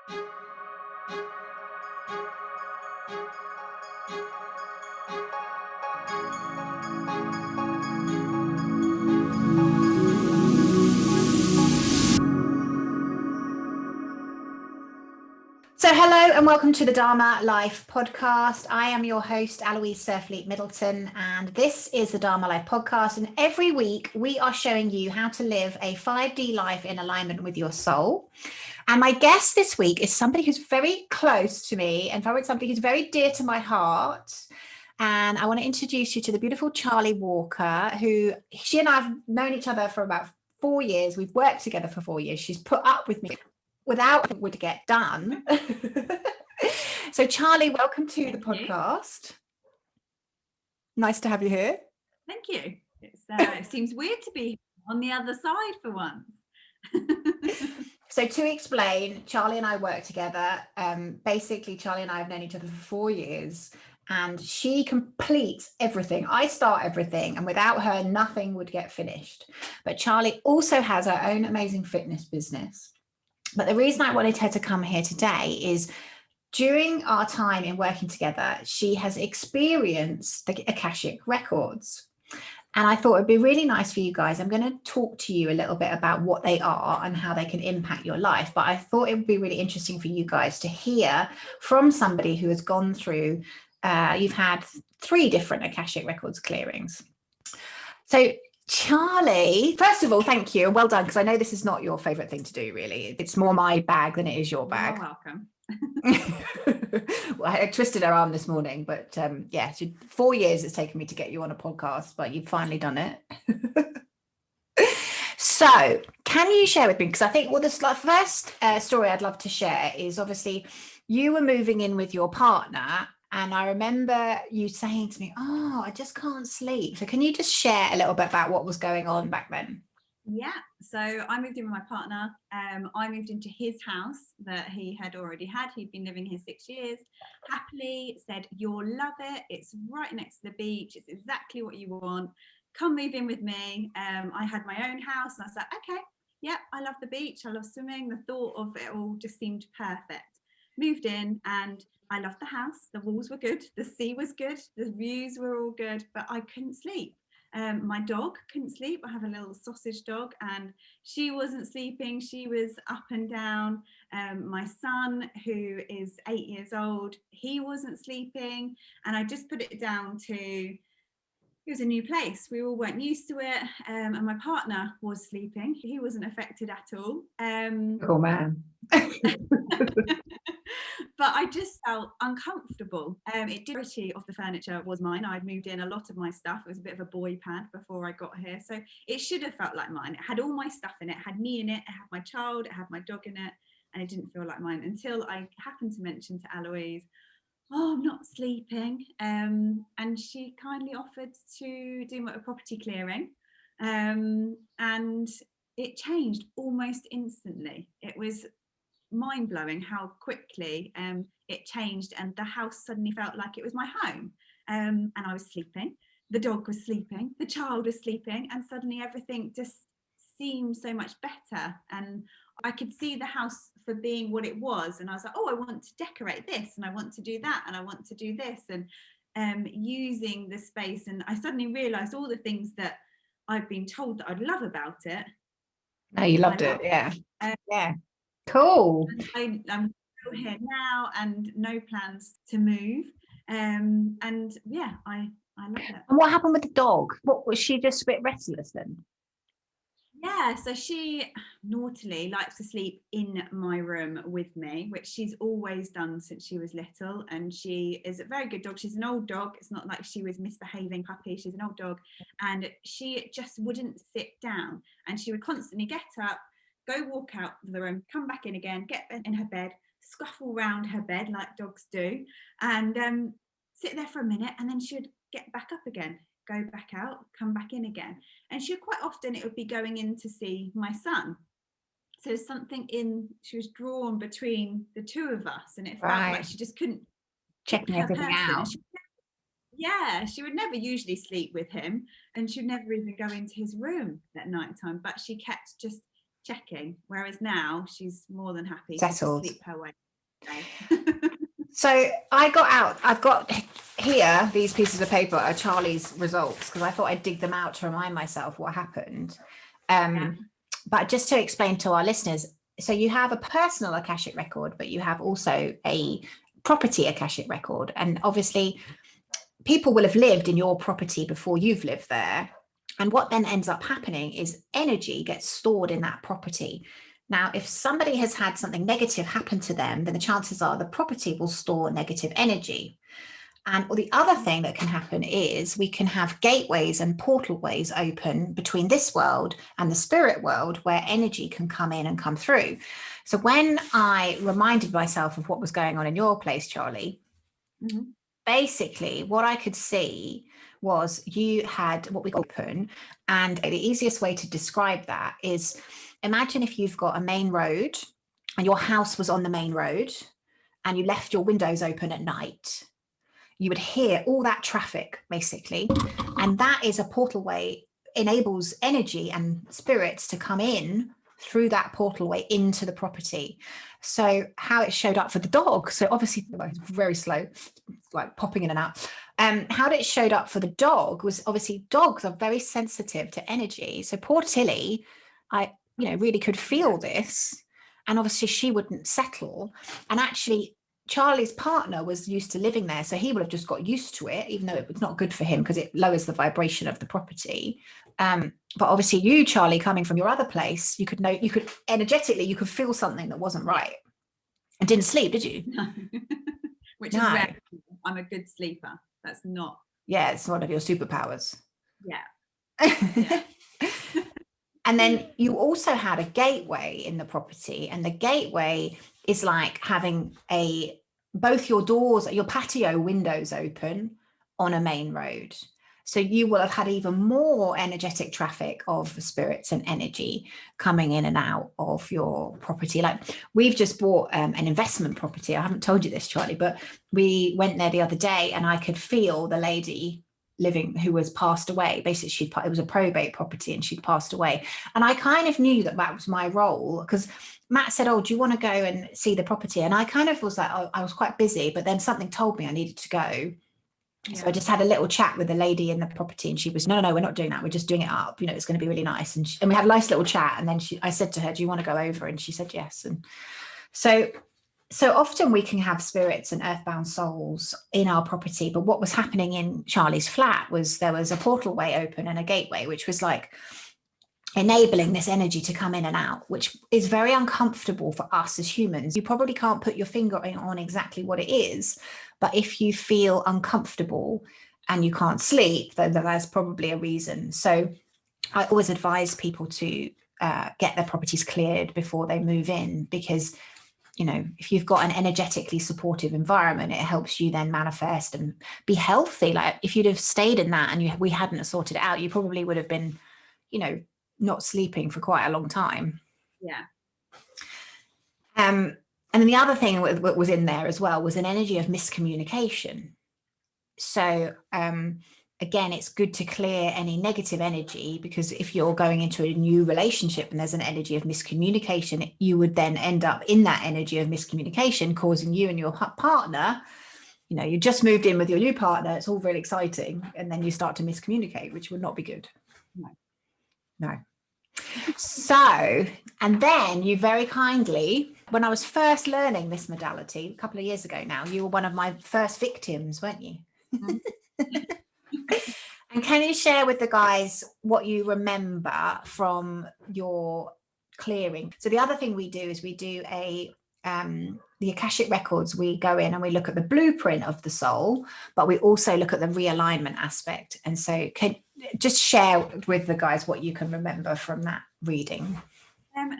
So hello and welcome to the Dharma.Life podcast. I am your host, Aloise.life Middleton, and this is the Dharma.Life podcast. And every week we are showing you how to live a 5D life in alignment with your soul. And my guest this week is somebody who's very close to me and somebody who's very dear to my heart. And I want to introduce you to the beautiful Charlie Walker, who she and I have known each other for about 4 years. We've worked together for 4 years. She's put up with me without it would get done. So Charlie, welcome to the podcast. Nice to have you here. Thank you. It seems weird to be on the other side for once. So to explain, Charlie and I work together. Basically, Charlie and I have known each other for 4 years, and she completes everything. I start everything, and without her, nothing would get finished. But Charlie also has her own amazing fitness business. But the reason I wanted her to come here today is during our time in working together, she has experienced the Akashic Records. And I thought it'd be really nice for you guys. I'm going to talk to you a little bit about what they are and how they can impact your life. But I thought it would be really interesting for you guys to hear from somebody who has gone through, you've had 3 different Akashic Records clearings. So Charlie, first of all, thank you. Well done, because I know this is not your favorite thing to do, really. It's more my bag than it is your bag. You're welcome. Well, I twisted her arm this morning, but yeah, 4 years it's taken me to get you on a podcast, but you've finally done it. So can you share with me, because I think the first story I'd love to share is obviously you were moving in with your partner. And I remember you saying to me, oh, I just can't sleep. So can you just share a little bit about what was going on back then? Yeah, so I moved in with my partner. I moved into his house that he had already had. He'd been living here 6 years. Happily said, you'll love it. It's right next to the beach. It's exactly what you want. Come move in with me. I had my own house and I was like, okay, yeah, I love the beach. I love swimming. The thought of it all just seemed perfect. Moved in and I loved the house. The walls were good. The sea was good. The views were all good, but I couldn't sleep. My dog couldn't sleep. I have a little sausage dog and she wasn't sleeping. She was up and down. My son, who is 8 years old, he wasn't sleeping. And I just put it down to, it was a new place. We all weren't used to it. And my partner was sleeping. He wasn't affected at all. Oh, man. But I just felt uncomfortable. Majority of the furniture was mine. I'd moved in a lot of my stuff. It was a bit of a boy pad before I got here. So it should have felt like mine. It had all my stuff in it. It had me in it. It had my child. It had my dog in it. And it didn't feel like mine until I happened to mention to Aloise, oh, I'm not sleeping. And she kindly offered to do a property clearing. And it changed almost instantly. It was mind-blowing how quickly it changed, and the house suddenly felt like it was my home. And I was sleeping, the dog was sleeping, the child was sleeping, and suddenly everything just seemed so much better. And I could see the house for being what it was, and I was like, oh, I want to decorate this, and I want to do that, and I want to do this, and using the space. And I suddenly realized all the things that I've been told that I'd love about it. No, you loved it. Yeah. Yeah. Cool. I'm still here now and no plans to move. And yeah, I love it. And what happened with the dog? What was she just a bit restless then? Yeah, so she naughtily likes to sleep in my room with me, which she's always done since she was little. And she is a very good dog. She's an old dog. It's not like she was misbehaving puppy. She's an old dog. And she just wouldn't sit down. And she would constantly get up, go walk out of the room, come back in again, get in her bed, scuffle round her bed like dogs do, and sit there for a minute, and then she would get back up again, go back out, come back in again. And she quite often, it would be going in to see my son. So something she was drawn between the two of us, and it felt like she just couldn't checking everything out. She would never usually sleep with him, and she would never even go into his room at night time, but she kept just checking, whereas now she's more than happy Settled. to sleep her way. So I've got here, these pieces of paper are Charlie's results, because I thought I'd dig them out to remind myself what happened. But just to explain to our listeners, so you have a personal Akashic record, but you have also a property Akashic record. And obviously people will have lived in your property before you've lived there. And what then ends up happening is energy gets stored in that property. Now, if somebody has had something negative happen to them, then the chances are the property will store negative energy. And the other thing that can happen is we can have gateways and portal ways open between this world and the spirit world, where energy can come in and come through. So when I reminded myself of what was going on in your place, Charlie, basically what I could see was you had what we call open. And the easiest way to describe that is, imagine if you've got a main road and your house was on the main road and you left your windows open at night. You would hear all that traffic, basically. And that is a portal way, enables energy and spirits to come in through that portal way into the property. So how it showed up for the dog, so obviously it's very slow, like popping in and out. How it showed up for the dog was, obviously dogs are very sensitive to energy. So poor Tilly, I really could feel this. And obviously she wouldn't settle. And actually Charlie's partner was used to living there, so he would have just got used to it, even though it was not good for him because it lowers the vibration of the property. But obviously you, Charlie, coming from your other place, you could energetically, you could feel something that wasn't right. And didn't sleep, did you? No. Which is rare. I'm a good sleeper. That's not. Yeah, it's one of your superpowers. Yeah. And then you also had a gateway in the property, and the gateway is like having both your doors, your patio windows open on a main road. So you will have had even more energetic traffic of spirits and energy coming in and out of your property. Like we've just bought an investment property. I haven't told you this, Charlie, but we went there the other day and I could feel the lady living who was passed away. Basically, it was a probate property and she'd passed away. And I kind of knew that was my role, because Matt said, "Oh, do you want to go and see the property?" And I kind of was like, I was quite busy, but then something told me I needed to go. Yeah. So I just had a little chat with the lady in the property, and she was, no, we're not doing that. We're just doing it up. It's going to be really nice. And we had a nice little chat. And then I said to her, "Do you want to go over?" And she said yes. And so often we can have spirits and earthbound souls in our property. But what was happening in Charlie's flat was there was a portal way open and a gateway, which was like enabling this energy to come in and out, which is very uncomfortable for us as humans. You probably can't put your finger on exactly what it is, but if you feel uncomfortable and you can't sleep, then there's probably a reason. So I always advise people to get their properties cleared before they move in, because if you've got an energetically supportive environment, it helps you then manifest and be healthy. Like if you'd have stayed in that and we hadn't sorted it out, you probably would have been, not sleeping for quite a long time. Yeah. And then the other thing that was in there as well was an energy of miscommunication. So again, it's good to clear any negative energy, because if you're going into a new relationship and there's an energy of miscommunication, you would then end up in that energy of miscommunication, causing you and your partner, you just moved in with your new partner, it's all really exciting, and then you start to miscommunicate, which would not be good. No. So, and then you very kindly, when I was first learning this modality a couple of years ago now, you were one of my first victims, weren't you? And can you share with the guys what you remember from your clearing? So the other thing we do is we do the Akashic Records. We go in and we look at the blueprint of the soul, but we also look at the realignment aspect. And so can just share with the guys what you can remember from that reading.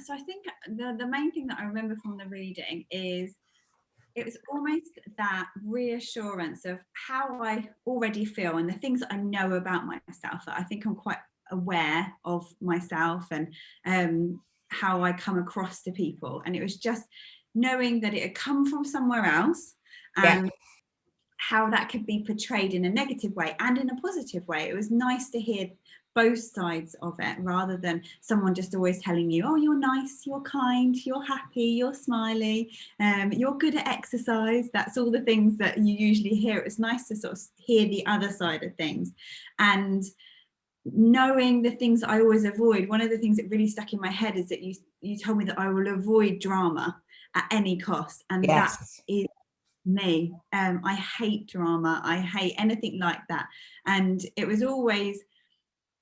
So I think the main thing that I remember from the reading is it was almost that reassurance of how I already feel and the things that I know about myself, that I think I'm quite aware of myself and how I come across to people. And it was just knowing that it had come from somewhere else, and how that could be portrayed in a negative way and in a positive way. It was nice to hear both sides of it, rather than someone just always telling you, oh, you're nice, you're kind, you're happy, you're smiley, you're good at exercise. That's all the things that you usually hear. It's nice to sort of hear the other side of things. And knowing the things that I always avoid, one of the things that really stuck in my head is that you told me that I will avoid drama at any cost. And that is me. I hate drama. I hate anything like that. And it was always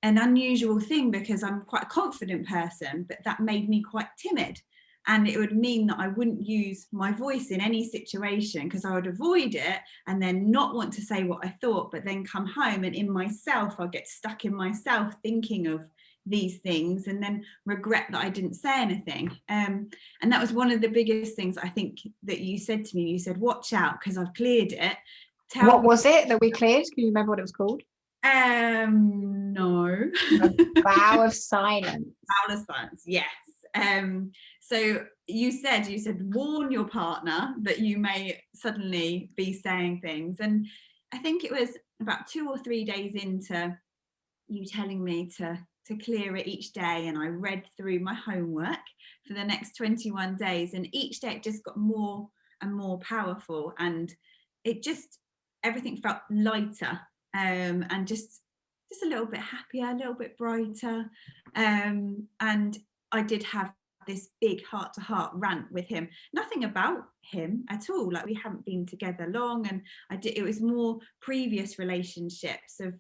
an unusual thing because I'm quite a confident person, but that made me quite timid. And it would mean that I wouldn't use my voice in any situation because I would avoid it and then not want to say what I thought, but then come home and in myself, I'll get stuck in myself thinking of these things and then regret that I didn't say anything. And that was one of the biggest things I think that you said to me. You said, watch out because I've cleared it. What was it that we cleared? Can you remember what it was called? No. Vow of silence. Vow of silence, yes. So you said warn your partner that you may suddenly be saying things. And I think it was about 2 or 3 days into you telling me to clear it each day, and I read through my homework for the next 21 days, and each day it just got more and more powerful, and it just, everything felt lighter, and just a little bit happier, a little bit brighter, and I did have this big heart-to-heart rant with him. Nothing about him at all, like we haven't been together long, and it was more previous relationships of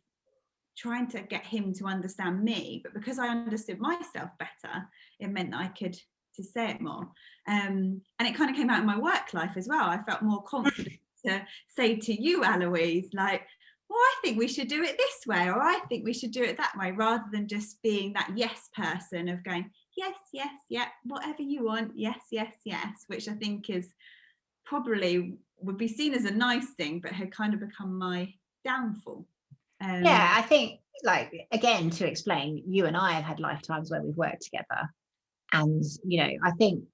trying to get him to understand me, but because I understood myself better, it meant that I could to say it more, and it kind of came out in my work life as well. I felt more confident to say to you, Aloise, like, well, I think we should do it this way, or I think we should do it that way, rather than just being that yes person of going, yes, yes, yeah, whatever you want, yes, yes, yes, which I think is probably would be seen as a nice thing, but had kind of become my downfall. Yeah, I think, like, again, to explain, you and I have had lifetimes where we've worked together. And, I think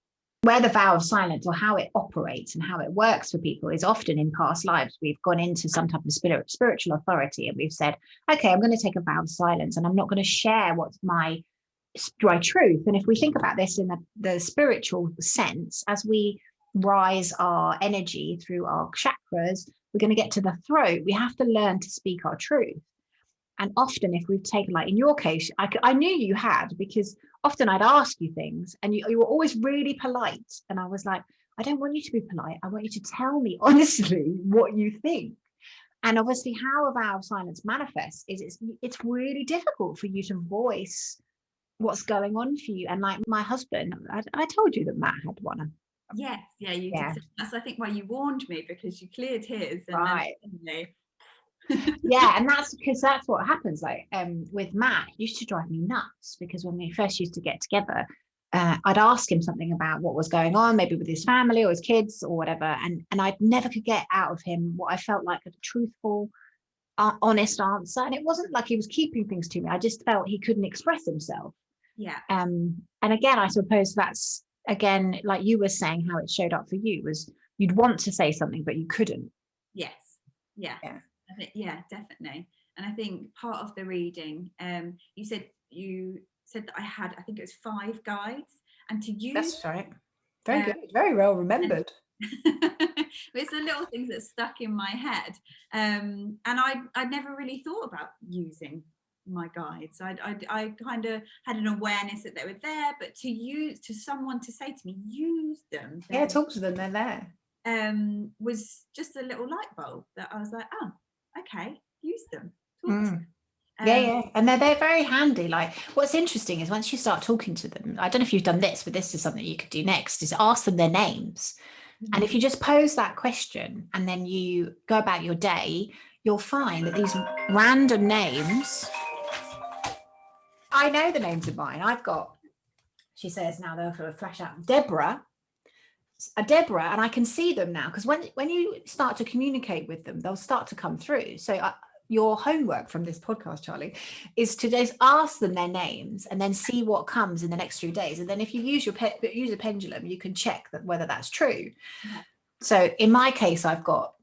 where the vow of silence, or how it operates and how it works for people, is often in past lives. We've gone into some type of spiritual authority and we've said, okay, I'm going to take a vow of silence and I'm not going to share what's my truth. And if we think about this in the spiritual sense, as we rise our energy through our chakras, we're going to get to the throat. We have to learn to speak our truth. And often, if we've taken, like in your case, I knew you had, because often I'd ask you things and you were always really polite. And I was like, I don't want you to be polite. I want you to tell me honestly what you think. And obviously how a vow of silence manifests is it's really difficult for you to voice what's going on for you. And like my husband, I told you that Matt had one. Yes, yeah, you did. That's, I think, why you warned me, because you cleared his. And right. Then, yeah, and that's because that's what happens. Like with Matt, it used to drive me nuts, because when we first used to get together, I'd ask him something about what was going on, maybe with his family or his kids or whatever, and I never could get out of him what I felt like a truthful, honest answer. And it wasn't like he was keeping things to me. I just felt he couldn't express himself. Yeah. And again, I suppose that's, again, like you were saying, how it showed up for you was you'd want to say something but you couldn't. Yes. Yeah. Yeah, definitely. And I think part of the reading, you said that I think it was 5 guides, and to use. That's right. Very good. Very well remembered. It's the little things that stuck in my head, and I never really thought about using my guides. I kind of had an awareness that they were there, but to someone to say to me, use them. Yeah, talk to them. They're there. Was just a little light bulb that I was like, oh, okay, use them. Talk to them. Yeah, and they're very handy. Like, what's interesting is once you start talking to them, I don't know if you've done this, but this is something you could do next, is ask them their names. Mm-hmm. And if you just pose that question and then you go about your day, you'll find that these random names, I know the names of mine. I've got, she says now, they'll sort of flash out, Deborah, and I can see them now, because when you start to communicate with them, they'll start to come through. So your homework from this podcast, Charlie, is to just ask them their names and then see what comes in the next 3 days. And then if you use use a pendulum, you can check that whether that's true. Yeah. So in my case, I've got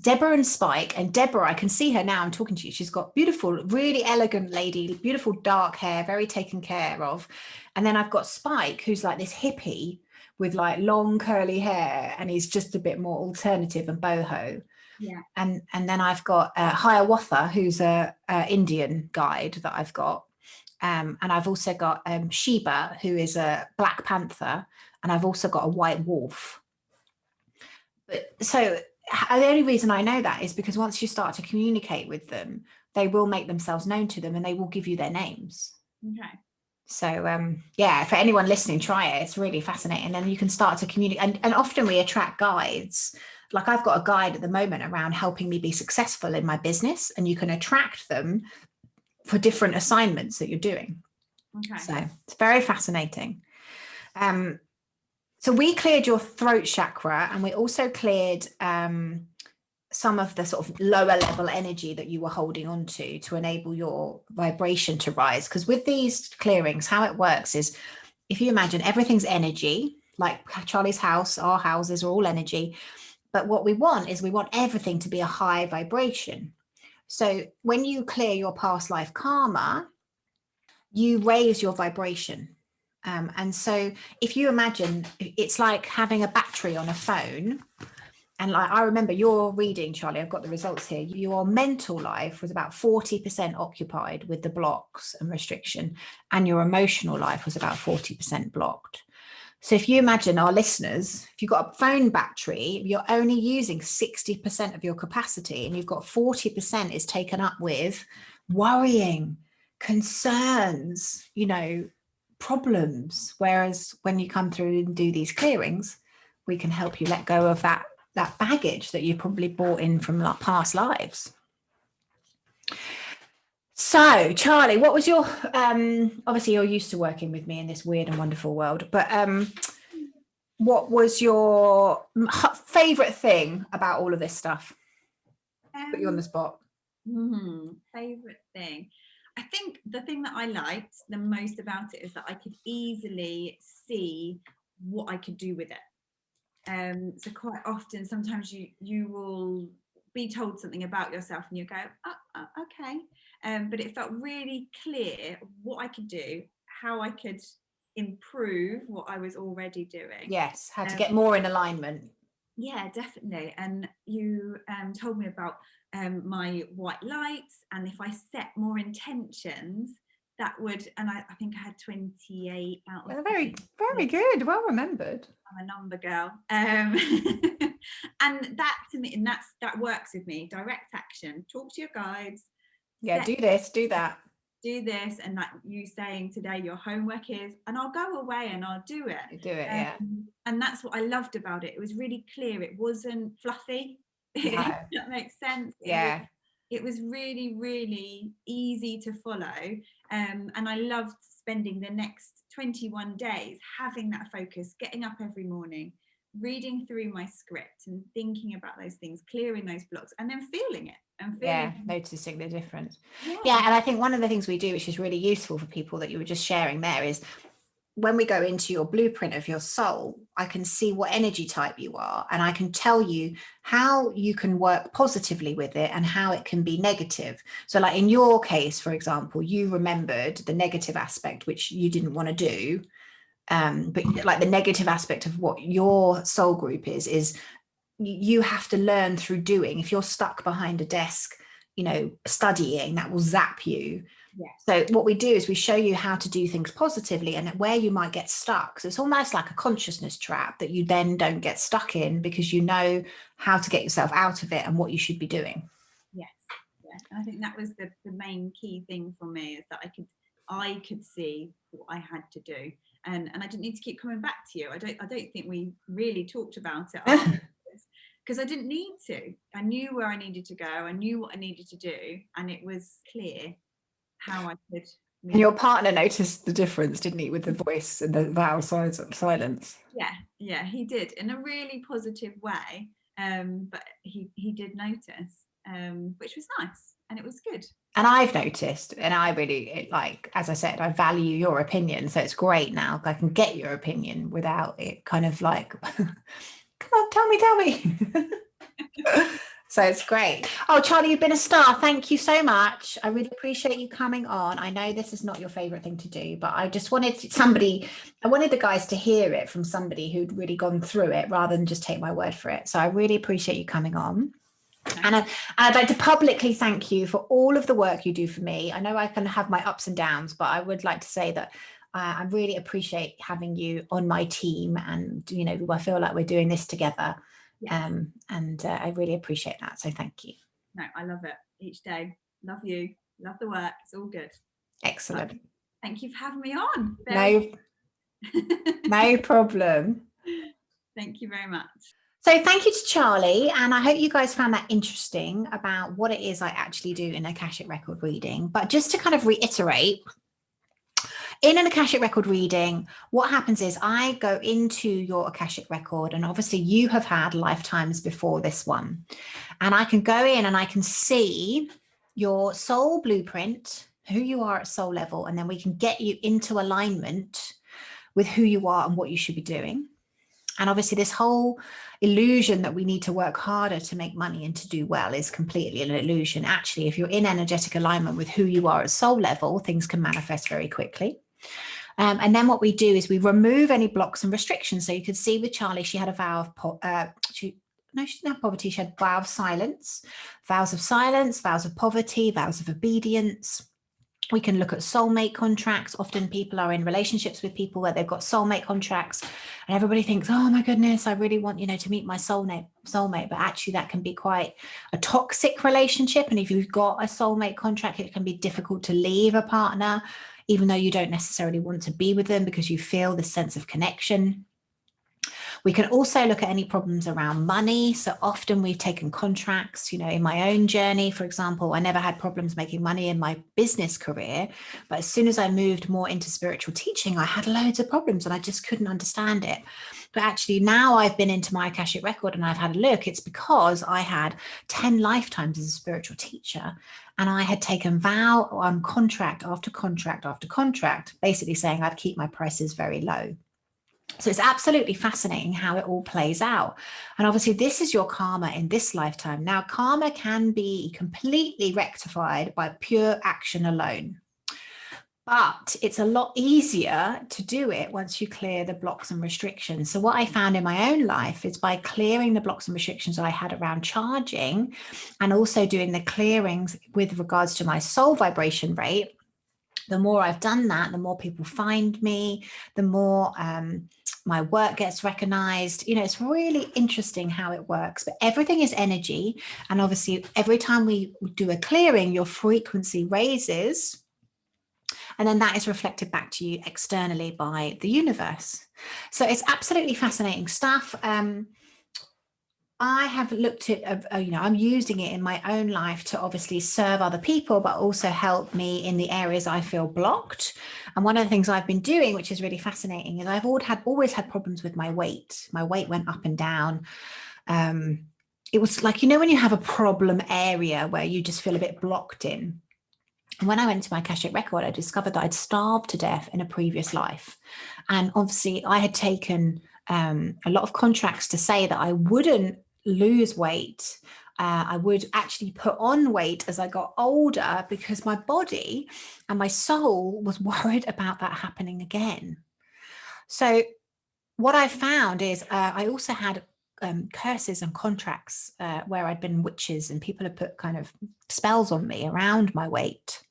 Deborah and Spike. And Deborah, I can see her now, I'm talking to you, she's got beautiful, really elegant lady, beautiful dark hair, very taken care of. And then I've got Spike, who's like this hippie with like long curly hair, and he's just a bit more alternative and boho. Yeah. And then I've got Hiawatha, who's a Indian guide that I've got. And I've also got Sheba, who is a Black Panther, and I've also got a white wolf. But so the only reason I know that is because once you start to communicate with them, they will make themselves known to them and they will give you their names. Okay. So yeah, for anyone listening, try it. It's really fascinating. And then you can start to communicate. And often we attract guides. Like I've got a guide at the moment around helping me be successful in my business, and you can attract them for different assignments that you're doing. Okay. So it's very fascinating. So we cleared your throat chakra, and we also cleared some of the sort of lower level energy that you were holding on to enable your vibration to rise. Because with these clearings, how it works is, if you imagine everything's energy, like Charlie's house, our houses are all energy. But what we want is we want everything to be a high vibration. So when you clear your past life karma, you raise your vibration. And so if you imagine, it's like having a battery on a phone. And like I remember your reading, Charlie, I've got the results here. Your mental life was about 40% occupied with the blocks and restriction, and your emotional life was about 40% blocked. So if you imagine our listeners, if you've got a phone battery, you're only using 60% of your capacity, and you've got 40% is taken up with worrying, concerns, problems. Whereas when you come through and do these clearings, we can help you let go of that baggage that you probably brought in from past lives. So Charlie, what was your obviously you're used to working with me in this weird and wonderful world, but what was your favorite thing about all of this stuff? Put you on the spot. Favorite thing, I think the thing that I liked the most about it is that I could easily see what I could do with it. So quite often, sometimes you will be told something about yourself and you go, okay. But it felt really clear what I could do, how I could improve what I was already doing. Yes, how to get more in alignment. Yeah, definitely. And you told me about my white lights, and if I set more intentions, that would, and I think I had 28 out of very, very good. Well remembered. I'm a number girl. And that to me, and that works with me. Direct action. Talk to your guides. Yeah, do this, do that. Do this, and that you saying today your homework is, and I'll go away and I'll do it. You do it, yeah. And that's what I loved about it. It was really clear. It wasn't fluffy. No. That makes sense. Yeah. It was really, really easy to follow. And I loved spending the next 21 days having that focus, getting up every morning, reading through my script and thinking about those things, clearing those blocks, and then feeling it. Noticing the difference. Yeah, and I think one of the things we do, which is really useful for people that you were just sharing there, is when we go into your blueprint of your soul, I can see what energy type you are, and I can tell you how you can work positively with it and how it can be negative. So like in your case, for example, you remembered the negative aspect, which you didn't want to do. But like the negative aspect of what your soul group is you have to learn through doing. If you're stuck behind a desk, studying, that will zap you. Yes. So what we do is we show you how to do things positively and where you might get stuck. So it's almost like a consciousness trap that you then don't get stuck in, because you know how to get yourself out of it and what you should be doing. Yes. And I think that was the main key thing for me, is that I could see what I had to do, and I didn't need to keep coming back to you. I don't think we really talked about it afterwards, because I didn't need to. I knew where I needed to go. I knew what I needed to do, and it was clear how I could. And your partner noticed the difference, didn't he, with the voice and the vowel silence? Yeah, he did, in a really positive way. But he did notice, which was nice, and it was good. And I've noticed, and I really, like, as I said, I value your opinion. So it's great now. I can get your opinion without it kind of like, come on, tell me. So it's great. Oh, Charlie, you've been a star. Thank you so much. I really appreciate you coming on. I know this is not your favorite thing to do, but I just wanted I wanted the guys to hear it from somebody who'd really gone through it rather than just take my word for it. So I really appreciate you coming on. And I'd like to publicly thank you for all of the work you do for me. I know I can have my ups and downs, but I would like to say that I really appreciate having you on my team, and I feel like we're doing this together. Yes. And I really appreciate that. So thank you. No, I love it each day. Love you. Love the work. It's all good. Excellent. Thank you for having me on. No problem. Thank you very much. So thank you to Charlie, and I hope you guys found that interesting about what it is I actually do in Akashic Record reading. But just to kind of reiterate, in an Akashic Record reading, what happens is I go into your Akashic Record, and obviously you have had lifetimes before this one. And I can go in and I can see your soul blueprint, who you are at soul level, and then we can get you into alignment with who you are and what you should be doing. And obviously this whole illusion that we need to work harder to make money and to do well is completely an illusion. Actually, if you're in energetic alignment with who you are at soul level, things can manifest very quickly. And then what we do is we remove any blocks and restrictions. So you could see with Charlie, she had a vow of she didn't have poverty. She had vow of silence, vows of poverty, vows of obedience. We can look at soulmate contracts. Often people are in relationships with people where they've got soulmate contracts, and everybody thinks, oh my goodness, I really want, to meet my soulmate. But actually that can be quite a toxic relationship. And if you've got a soulmate contract, it can be difficult to leave a partner, even though you don't necessarily want to be with them because you feel this sense of connection. We can also look at any problems around money. So often we've taken contracts, in my own journey, for example, I never had problems making money in my business career. But as soon as I moved more into spiritual teaching, I had loads of problems and I just couldn't understand it. But actually now I've been into my Akashic Record and I've had a look. It's because I had 10 lifetimes as a spiritual teacher. And I had taken vow on contract after contract after contract, basically saying I'd keep my prices very low. So it's absolutely fascinating how it all plays out. And obviously this is your karma in this lifetime. Now, karma can be completely rectified by pure action alone. But it's a lot easier to do it once you clear the blocks and restrictions. So what I found in my own life is by clearing the blocks and restrictions I had around charging, and also doing the clearings with regards to my soul vibration rate, the more I've done that, the more people find me, the more my work gets recognized. It's really interesting how it works, but everything is energy. And obviously every time we do a clearing, your frequency raises. And then that is reflected back to you externally by the universe. So it's absolutely fascinating stuff. I have looked at, I'm using it in my own life to obviously serve other people, but also help me in the areas I feel blocked. And one of the things I've been doing, which is really fascinating, is I've always had problems with my weight. My weight went up and down. It was like, when you have a problem area where you just feel a bit blocked in. And when I went to my Akashic Record, I discovered that I'd starved to death in a previous life. And obviously I had taken a lot of contracts to say that I wouldn't lose weight. I would actually put on weight as I got older because my body and my soul was worried about that happening again. So what I found is I also had curses and contracts where I'd been witches and people had put kind of spells on me around my weight.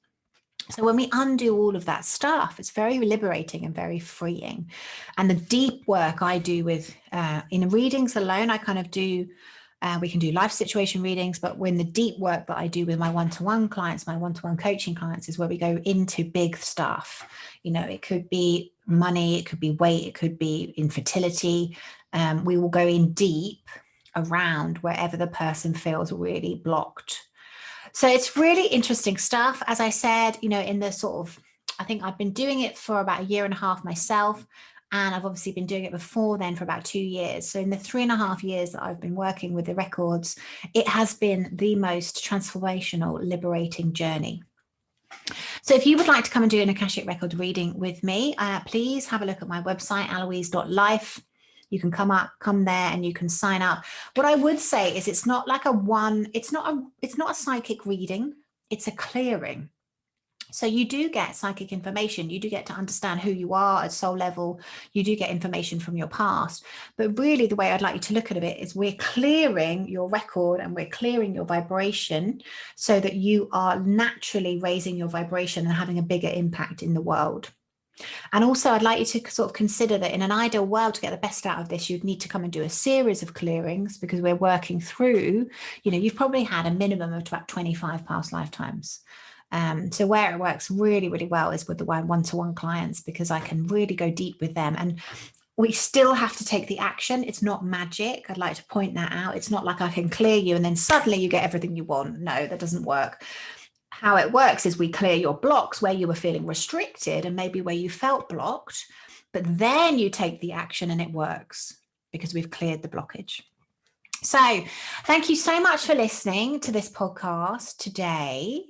So when we undo all of that stuff, it's very liberating and very freeing. And the deep work I do with in readings alone, I kind of do, we can do life situation readings, but when the deep work that I do with my one-to-one clients, my one-to-one coaching clients, is where we go into big stuff. It could be money, it could be weight, it could be infertility. We will go in deep around wherever the person feels really blocked. So it's really interesting stuff. As I said, in the sort of, I think I've been doing it for about 1.5 years myself. And I've obviously been doing it before then for about 2 years. So in the 3.5 years that I've been working with the records, it has been the most transformational, liberating journey. So if you would like to come and do an Akashic Record reading with me, please have a look at my website, Aloise.life. You can come there and you can sign up. What I would say is it's not a psychic reading, it's a clearing. So you do get psychic information. You do get to understand who you are at soul level. You do get information from your past. But really the way I'd like you to look at it is we're clearing your record and we're clearing your vibration so that you are naturally raising your vibration and having a bigger impact in the world. And also I'd like you to sort of consider that in an ideal world, to get the best out of this, you'd need to come and do a series of clearings, because we're working through, you've probably had a minimum of about 25 past lifetimes. So where it works really, really well is with the one-to-one clients, because I can really go deep with them. And we still have to take the action. It's not magic. I'd like to point that out. It's not like I can clear you and then suddenly you get everything you want. No, that doesn't work. How it works is we clear your blocks where you were feeling restricted and maybe where you felt blocked, but then you take the action and it works because we've cleared the blockage. So thank you so much for listening to this podcast today.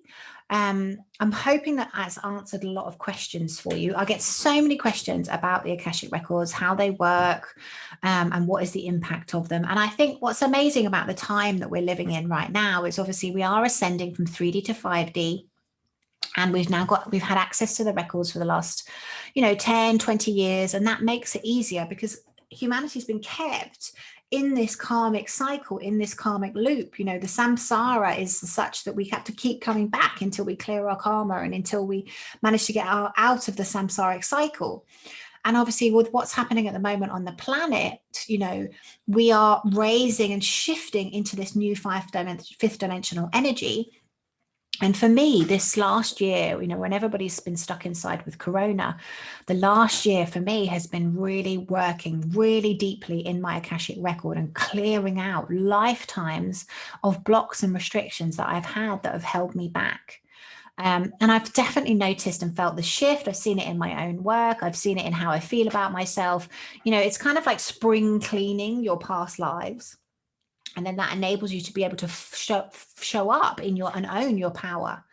I'm hoping that has answered a lot of questions for you. I get so many questions about the Akashic Records, how they work, and what is the impact of them. And I think what's amazing about the time that we're living in right now is obviously we are ascending from 3D to 5D. And we've had access to the records for the last, 10, 20 years. And that makes it easier because humanity's been kept in this karmic cycle, in this karmic loop. The samsara is such that we have to keep coming back until we clear our karma and until we manage to get out of the samsaric cycle. And obviously with what's happening at the moment on the planet, we are raising and shifting into this new fifth dimensional energy. And for me, this last year, when everybody's been stuck inside with Corona, the last year for me has been really working really deeply in my Akashic record and clearing out lifetimes of blocks and restrictions that I've had that have held me back. And I've definitely noticed and felt the shift. I've seen it in my own work. I've seen it in how I feel about myself. It's kind of like spring cleaning your past lives. And then that enables you to be able to show up in and own your power.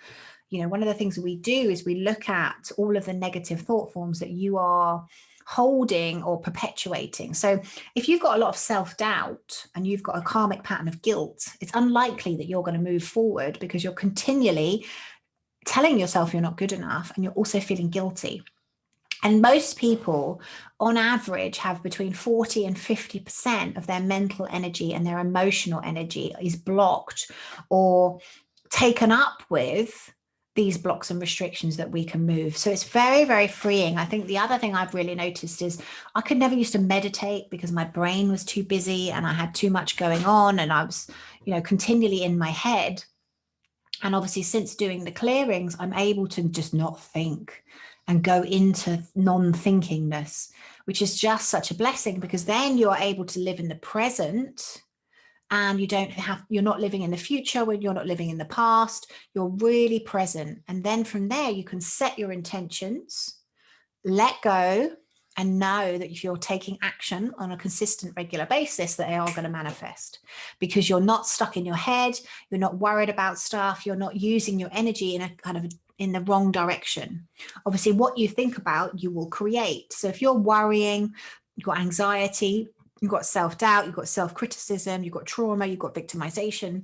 One of the things we do is we look at all of the negative thought forms that you are holding or perpetuating. So if you've got a lot of self-doubt and you've got a karmic pattern of guilt, it's unlikely that you're going to move forward because you're continually telling yourself you're not good enough and you're also feeling guilty. And most people, on average, have between 40 and 50% of their mental energy and their emotional energy is blocked or taken up with these blocks and restrictions that we can move. So it's very, very freeing. I think the other thing I've really noticed is I could never used to meditate because my brain was too busy and I had too much going on and I was, continually in my head. And obviously, since doing the clearings, I'm able to just not think and go into non-thinkingness, which is just such a blessing because then you're able to live in the present and you're not living in the future when you're not living in the past, you're really present. And then from there, you can set your intentions, let go, and know that if you're taking action on a consistent, regular basis, that they are going to manifest because you're not stuck in your head. You're not worried about stuff. You're not using your energy in a kind of in the wrong direction. Obviously, what you think about, you will create. So if you're worrying, you've got anxiety, you've got self-doubt, you've got self-criticism, you've got trauma, you've got victimization,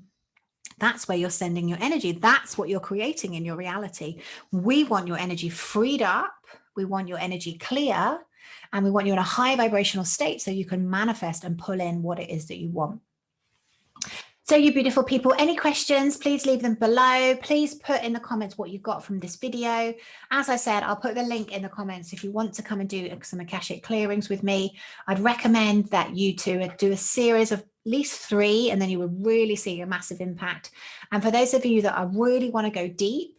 that's where you're sending your energy. That's what you're creating in your reality. We want your energy freed up. We want your energy clear. And we want you in a high vibrational state so you can manifest and pull in what it is that you want. So you beautiful people, any questions, please leave them below. Please put in the comments what you got from this video. As I said, I'll put the link in the comments if you want to come and do some Akashic clearings with me. I'd recommend that you two do a series of at least 3, and then you will really see a massive impact. And for those of you that really want to go deep,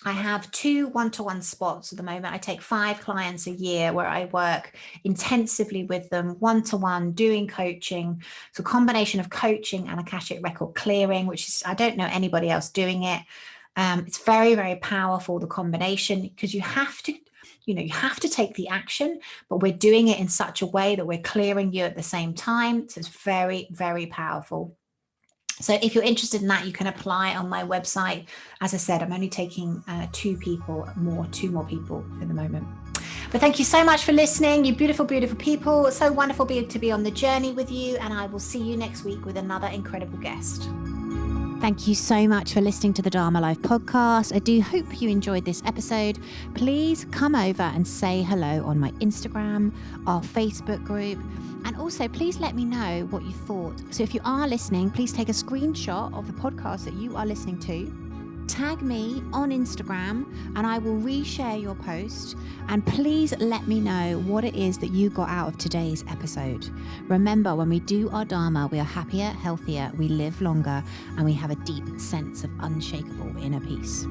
I have 2 one-to-one spots at the moment. I take 5 clients a year where I work intensively with them, one-to-one, doing coaching. So a combination of coaching and Akashic record clearing, which is, I don't know anybody else doing it. It's very, very powerful, the combination, because you have to take the action, but we're doing it in such a way that we're clearing you at the same time. So it's very, very powerful. So if you're interested in that, you can apply on my website. As I said, I'm only taking 2 more people at the moment. But thank you so much for listening, you beautiful, beautiful people. It's so wonderful to be on the journey with you, and I will see you next week with another incredible guest. Thank you so much for listening to the Dharma Life podcast. I do hope you enjoyed this episode. Please come over and say hello on my Instagram, our Facebook group, and also please let me know what you thought. So if you are listening, please take a screenshot of the podcast that you are listening to. Tag me on Instagram and I will reshare your post, and please let me know what it is that you got out of today's episode. Remember, when we do our Dharma, we are happier, healthier, we live longer, and we have a deep sense of unshakable inner peace.